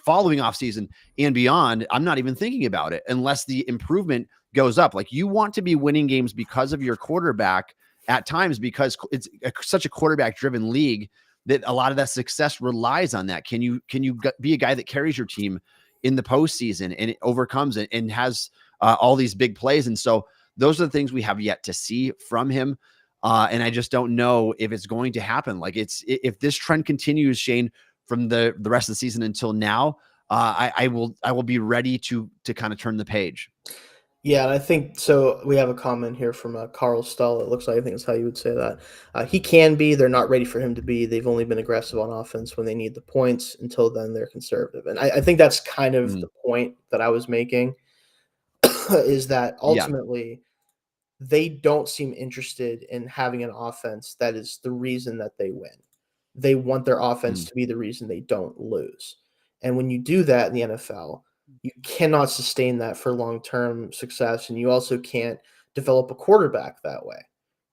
following off season and beyond, I'm not even thinking about it unless the improvement goes up. Like, you want to be winning games because of your quarterback at times, because it's such a quarterback driven league that a lot of that success relies on that. Can you be a guy that carries your team in the postseason and it overcomes it and has all these big plays? And so those are the things we have yet to see from him. And I just don't know if it's going to happen. Like, if this trend continues, Shayne, from the rest of the season until now, I will be ready to kind of turn the page. Yeah, and I think so. We have a comment here from Carl Stull. It looks like I think that's how you would say that. He can be. They're not ready for him to be. They've only been aggressive on offense when they need the points. Until then, they're conservative. And I think that's kind of Mm, the point that I was making is that yeah. ultimately they don't seem interested in having an offense that is the reason that they win. They want their offense Mm, to be the reason they don't lose. And when you do that in the NFL, you cannot sustain that for long-term success, and you also can't develop a quarterback that way.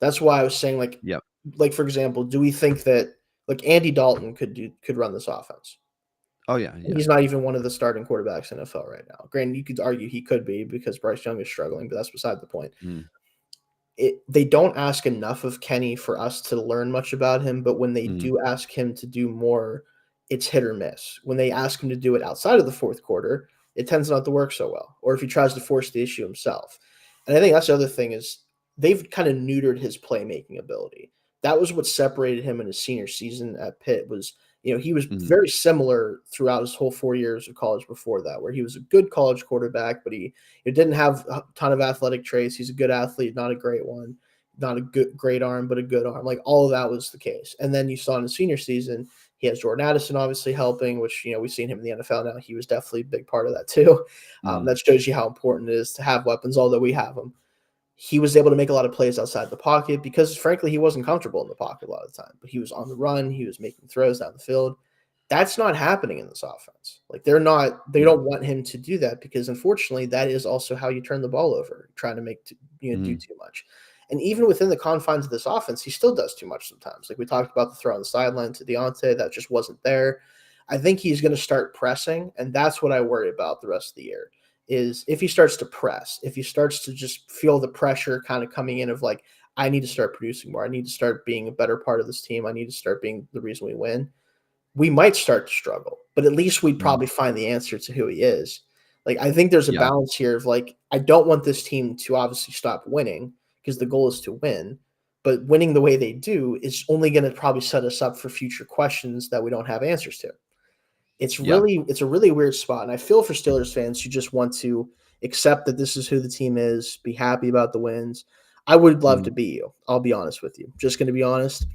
That's why I was saying, yep. like for example, do we think that like Andy Dalton could run this offense? Oh yeah. And Yeah. he's not even one of the starting quarterbacks in NFL right now. Granted, you could argue he could be because Bryce Young is struggling, but that's beside the point. Mm, They don't ask enough of Kenny for us to learn much about him, but when they mm, do ask him to do more, it's hit or miss. When they ask him to do it outside of the fourth quarter, it tends not to work so well, or if he tries to force the issue himself. And I think that's the other thing is they've kind of neutered his playmaking ability. That was what separated him in his senior season at Pitt was, he was mm, very similar throughout his whole 4 years of college before that, where he was a good college quarterback, but he didn't have a ton of athletic traits. He's a good athlete, not a great one. not a great arm, but a good arm. Like all of that was the case. And then you saw in the senior season, he has Jordan Addison obviously helping, which, we've seen him in the NFL now. He was definitely a big part of that too. That shows you how important it is to have weapons, although we have them. He was able to make a lot of plays outside the pocket because, frankly, he wasn't comfortable in the pocket a lot of the time. But he was on the run. He was making throws down the field. That's not happening in this offense. Like they don't want him to do that because, unfortunately, that is also how you turn the ball over, trying to do too much. And even within the confines of this offense, he still does too much sometimes. Like we talked about the throw on the sideline to Deontay, that just wasn't there. I think he's going to start pressing, and that's what I worry about the rest of the year. Is if he starts to press, if he starts to just feel the pressure kind of coming in of like, I need to start producing more. I need to start being a better part of this team. I need to start being the reason we win. We might start to struggle, but at least we'd probably find the answer to who he is. Like, I think there's a balance here of like, I don't want this team to obviously stop winning because the goal is to win, but winning the way they do is only going to probably set us up for future questions that we don't have answers to. It's a really weird spot. And I feel for Steelers fans who just want to accept that this is who the team is, be happy about the wins. I would love to be you. I'll be honest with you. Just going to be honest.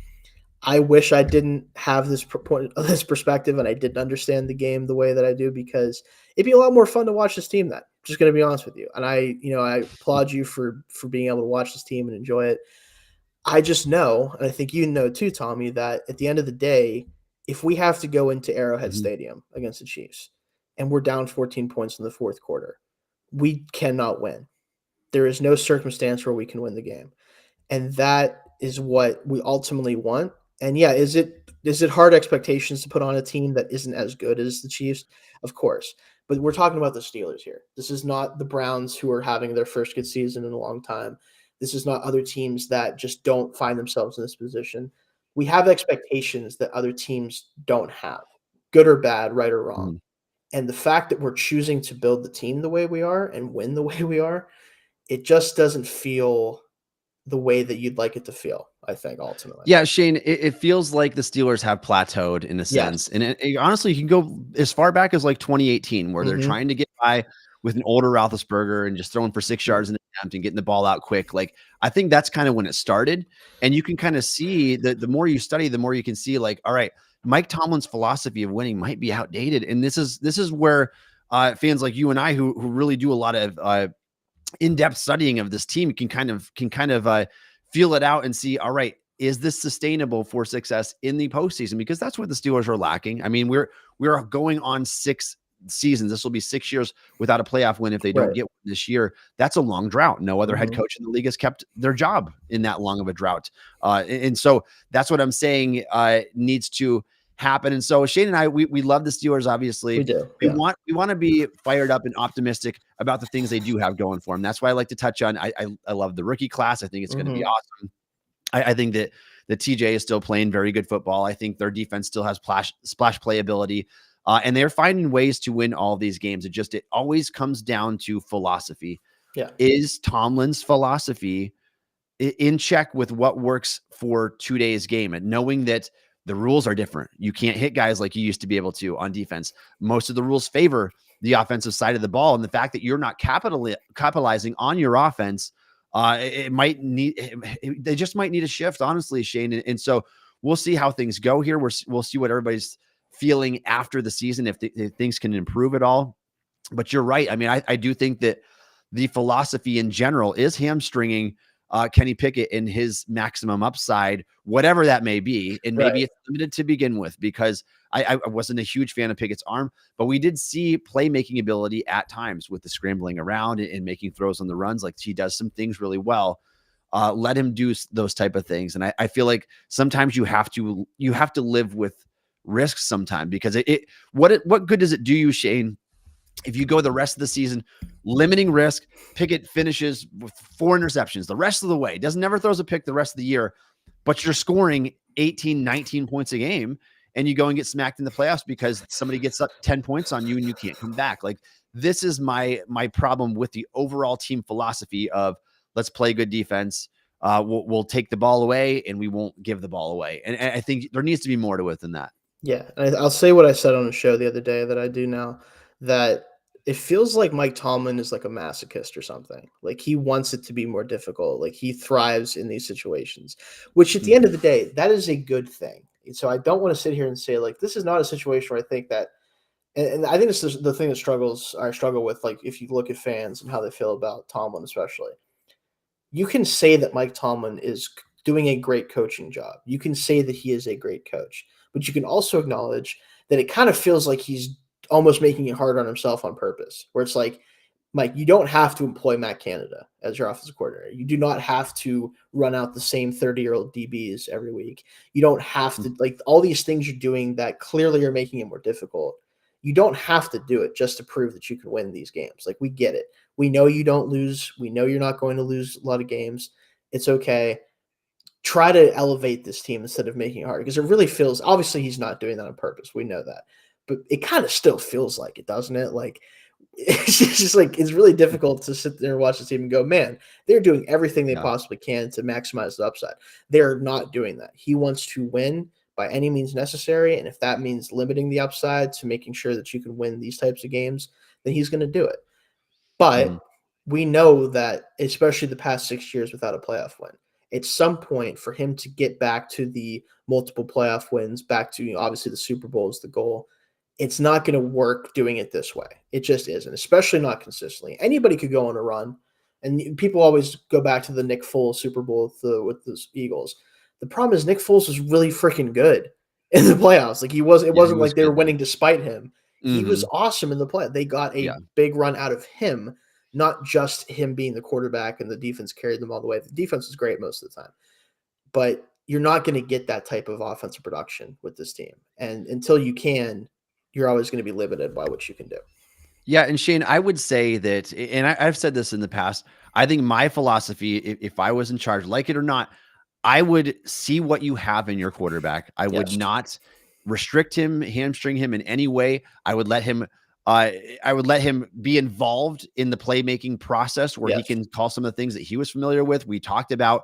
I wish I didn't have this perspective and I didn't understand the game the way that I do because it'd be a lot more fun to watch this team then. Just going to be honest with you. And I applaud you for being able to watch this team and enjoy it. I just know, and I think you know too, Tommy, that at the end of the day, if we have to go into Arrowhead Stadium against the Chiefs and we're down 14 points in the fourth quarter, we cannot win. There is no circumstance where we can win the game. And that is what we ultimately want. And yeah, is it hard expectations to put on a team that isn't as good as the Chiefs? Of course. But we're talking about the Steelers here. This is not the Browns who are having their first good season in a long time. This is not other teams that just don't find themselves in this position. We have expectations that other teams don't have, good or bad, right or wrong. And the fact that we're choosing to build the team the way we are and win the way we are, it just doesn't feel the way that you'd like it to feel, I think, ultimately. Yeah, Shayne, it feels like the Steelers have plateaued in a sense. And honestly, you can go as far back as like 2018, where they're trying to get by with an older Roethlisberger and just throwing for 6 yards in the attempt and getting the ball out quick. Like, I think that's kind of when it started. And you can kind of see that the more you study, the more you can see like, all right, Mike Tomlin's philosophy of winning might be outdated. And this is where fans like you and I, who really do a lot of in-depth studying of this team, can kind of feel it out and see, all right, is this sustainable for success in the postseason? Because that's what the Steelers are lacking. I mean, we're going on 6 seasons. This will be 6 years without a playoff win if they don't get one this year. That's a long drought. No other head coach in the league has kept their job in that long of a drought. And so that's what I'm saying needs to happen. And so Shayne and I, we love the Steelers. Obviously, we do. We want to be fired up and optimistic about the things they do have going for them. That's why I like to touch on. I love the rookie class. I think it's going to be awesome. I think that the TJ is still playing very good football. I think their defense still has splash playability, and they're finding ways to win all these games. It always comes down to philosophy. Yeah, is Tomlin's philosophy in check with what works for today's game, and knowing that the rules are different. You can't hit guys like you used to be able to on defense. Most of the rules favor the offensive side of the ball. And the fact that you're not capitalizing on your offense, they just might need a shift, honestly, Shayne. And so we'll see how things go here. We'll see what everybody's feeling after the season, if things can improve at all. But you're right. I mean, I do think that the philosophy in general is hamstringing Kenny Pickett in his maximum upside, whatever that may be. And maybe it's limited to begin with, because I wasn't a huge fan of Pickett's arm, but we did see playmaking ability at times with the scrambling around and making throws on the runs. Like, he does some things really well. Let him do those type of things. And I feel like sometimes you have to live with risks sometimes, because what good does it do you, Shayne, if you go the rest of the season limiting risk? Pickett finishes with 4 interceptions the rest of the way, never throws a pick the rest of the year, but you're scoring 18, 19 points a game, and you go and get smacked in the playoffs because somebody gets up 10 points on you and you can't come back. Like, this is my problem with the overall team philosophy of, let's play good defense. We'll take the ball away and we won't give the ball away. And I think there needs to be more to it than that. Yeah. And I'll say what I said on the show the other day that I do now, that It feels like Mike Tomlin is like a masochist or something. Like he wants it to be more difficult. Like he thrives in these situations, which at the end of the day, that is a good thing. So I don't want to sit here and say like this is not a situation where I think that, and I think this is the thing that I struggle with. Like if you look at fans and how they feel about Tomlin, especially, you can say that Mike Tomlin is doing a great coaching job. You can say that he is a great coach, but you can also acknowledge that it kind of feels like he's almost making it hard on himself on purpose, where it's like, Mike, you don't have to employ Matt Canada as your offensive coordinator. You do not have to run out the same 30-year-old DBs every week. You don't have to, like, all these things you're doing that clearly are making it more difficult. You don't have to do it just to prove that you can win these games. Like, we get it. We know you don't lose. We know you're not going to lose a lot of games. It's okay. Try to elevate this team instead of making it hard, because it really feels, obviously he's not doing that on purpose. We know that. But it kind of still feels like it, doesn't it? Like, it's just like it's really difficult to sit there and watch the team and go, man, they're doing everything they possibly can to maximize the upside. They're not doing that. He wants to win by any means necessary, and if that means limiting the upside to making sure that you can win these types of games, then he's going to do it. But we know that, especially the past 6 years without a playoff win, at some point for him to get back to the multiple playoff wins, back to, obviously the Super Bowl is the goal. It's not going to work doing it this way. It just isn't, especially not consistently. Anybody could go on a run, and people always go back to the Nick Foles Super Bowl with the Eagles. The problem is Nick Foles was really freaking good in the playoffs. Like it wasn't like they were winning despite him. He was awesome in the play. They got a big run out of him, not just him being the quarterback and the defense carried them all the way. The defense is great most of the time, but you're not going to get that type of offensive production with this team. And until you can, you're always going to be limited by what you can do. Yeah. And Shayne, I would say that, and I've said this in the past, I think my philosophy, if I was in charge, like it or not, I would see what you have in your quarterback. I would not restrict him, hamstring him in any way. I would let him be involved in the playmaking process where he can call some of the things that he was familiar with. We talked about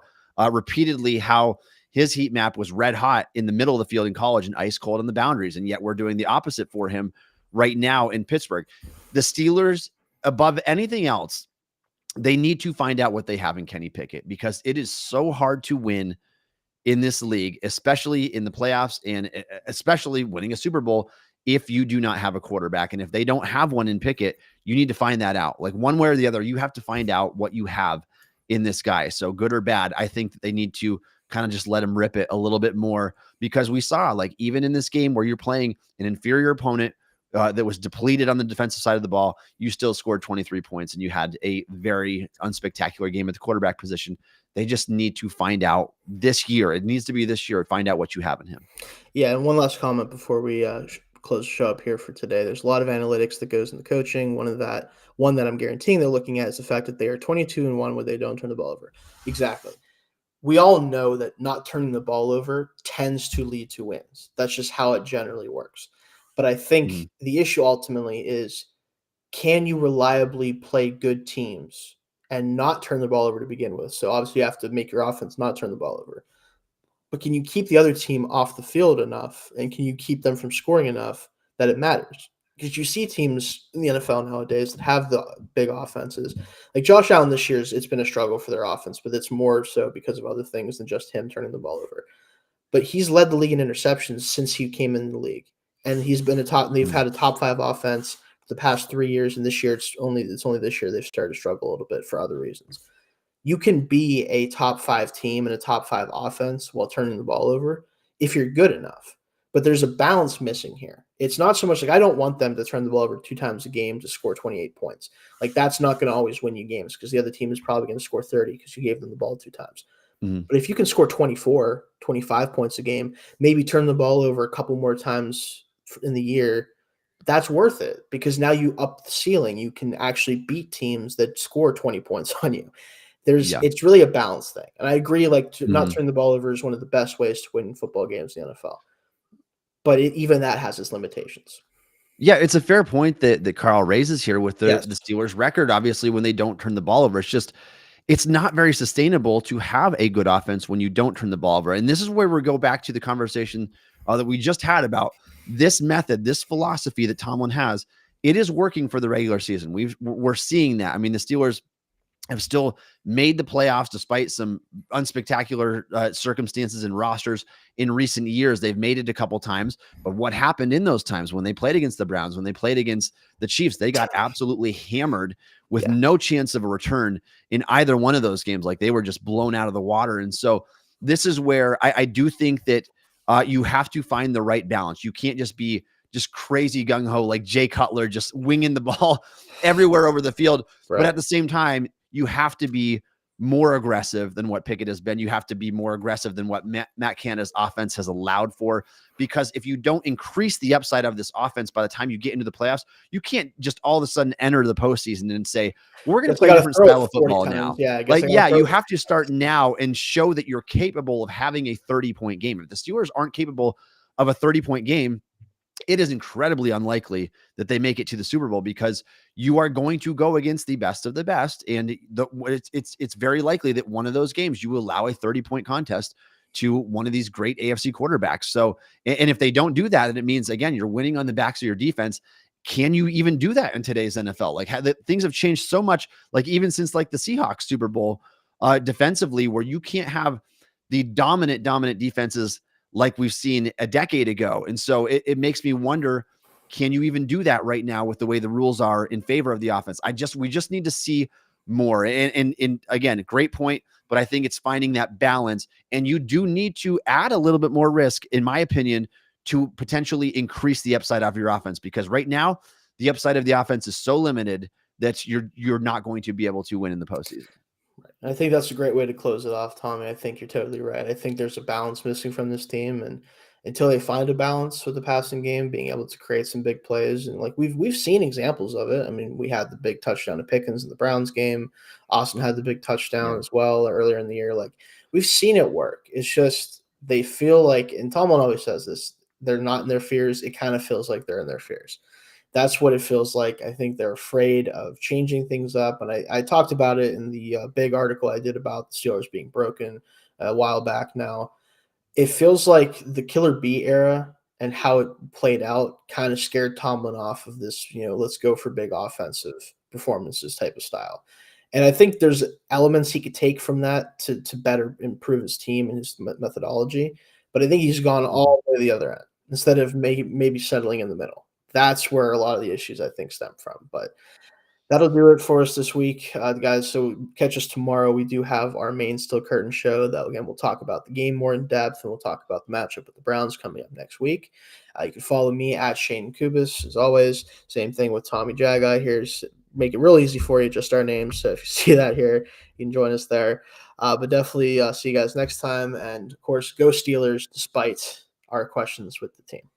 repeatedly how his heat map was red hot in the middle of the field in college and ice cold on the boundaries. And yet we're doing the opposite for him right now in Pittsburgh. The Steelers, above anything else, they need to find out what they have in Kenny Pickett, because it is so hard to win in this league, especially in the playoffs and especially winning a Super Bowl, if you do not have a quarterback. And if they don't have one in Pickett, you need to find that out. Like one way or the other, you have to find out what you have in this guy. So good or bad, I think that they need to kind of just let him rip it a little bit more, because we saw, like, even in this game where you're playing an inferior opponent that was depleted on the defensive side of the ball, you still scored 23 points and you had a very unspectacular game at the quarterback position. They just need to find out this year. It needs to be this year. Find out what you have in him. Yeah. And one last comment before we close the show up here for today. There's a lot of analytics that goes into coaching. One that I'm guaranteeing they're looking at is the fact that they are 22-1 when they don't turn the ball over. Exactly. We all know that not turning the ball over tends to lead to wins. That's just how it generally works. But I think the issue ultimately is, can you reliably play good teams and not turn the ball over to begin with? So obviously you have to make your offense not turn the ball over. But can you keep the other team off the field enough, and can you keep them from scoring enough that it matters? Because you see teams in the NFL nowadays that have the big offenses. Like Josh Allen this year, it's been a struggle for their offense, but it's more so because of other things than just him turning the ball over. But he's led the league in interceptions since he came in the league. And he's been they've had a top 5 offense for the past 3 years, and this year it's only this year they've started to struggle a little bit for other reasons. You can be a top 5 team and a top 5 offense while turning the ball over if you're good enough. But there's a balance missing here. It's not so much like I don't want them to turn the ball over 2 times a game to score 28 points. Like that's not going to always win you games, because the other team is probably going to score 30 because you gave them the ball 2 times. But if you can score 24, 25 points a game, maybe turn the ball over a couple more times in the year, that's worth it, because now you up the ceiling. You can actually beat teams that score 20 points on you. It's really a balance thing. And I agree, like not turning the ball over is one of the best ways to win football games in the NFL. But even that has its limitations. Yeah, it's a fair point that Carl raises here with the Steelers record. Obviously, when they don't turn the ball over, it's not very sustainable to have a good offense when you don't turn the ball over. And this is where we go back to the conversation that we just had about this method, this philosophy that Tomlin has. it is working for the regular season. We're seeing that. I mean, the Steelers have still made the playoffs despite some unspectacular circumstances and rosters in recent years. They've made it a couple times, but what happened in those times when they played against the Browns, when they played against the Chiefs, they got absolutely hammered with no chance of a return in either one of those games. Like, they were just blown out of the water. And so this is where I do think that you have to find the right balance. You can't just be just crazy gung-ho like Jay Cutler, just winging the ball everywhere over the field. Right. But at the same time, you have to be more aggressive than what Pickett has been. You have to be more aggressive than what Matt Canada's offense has allowed for, because if you don't increase the upside of this offense by the time you get into the playoffs, you can't just all of a sudden enter the postseason and say, we're going to play a different style of football now. You have to start now and show that you're capable of having a 30-point game. If the Steelers aren't capable of a 30-point game, it is incredibly unlikely that they make it to the Super Bowl, because you are going to go against the best of the best. And it's very likely that one of those games you allow a 30-point contest to one of these great AFC quarterbacks. So, and if they don't do that, then it means, again, you're winning on the backs of your defense. Can you even do that in today's NFL? Like, things have changed so much, like even since like the Seahawks Super Bowl defensively, where you can't have the dominant defenses like we've seen a decade ago. And so it makes me wonder, can you even do that right now with the way the rules are in favor of the offense? We just need to see more. And again, great point, but I think it's finding that balance. And you do need to add a little bit more risk, in my opinion, to potentially increase the upside of your offense, because right now the upside of the offense is so limited that you're not going to be able to win in the postseason. I think that's a great way to close it off, Tommy. I think you're totally right. I think there's a balance missing from this team, and until they find a balance with the passing game, being able to create some big plays, and like we've seen examples of it. I mean, we had the big touchdown to Pickens in the Browns game. Austin had the big touchdown as well earlier in the year. Like, we've seen it work. It's just they feel like, and Tomlin always says this, they're not in their fears. It kind of feels like they're in their fears. That's what it feels like. I think they're afraid of changing things up. And I talked about it in the big article I did about the Steelers being broken a while back now. It feels like the Killer B era and how it played out kind of scared Tomlin off of this, let's go for big offensive performances type of style. And I think there's elements he could take from that to better improve his team and his methodology. But I think he's gone all the way to the other end instead of maybe settling in the middle. That's where a lot of the issues, I think, stem from. But that'll do it for us this week, guys. So catch us tomorrow. We do have our main Still Curtain show that, again, we'll talk about the game more in depth, and we'll talk about the matchup with the Browns coming up next week. You can follow me at Shayne Kubas, as always. Same thing with Tommy Jaggi here. Make it real easy for you, just our names. So if you see that here, you can join us there. But definitely see you guys next time. And, of course, go Steelers, despite our questions with the team.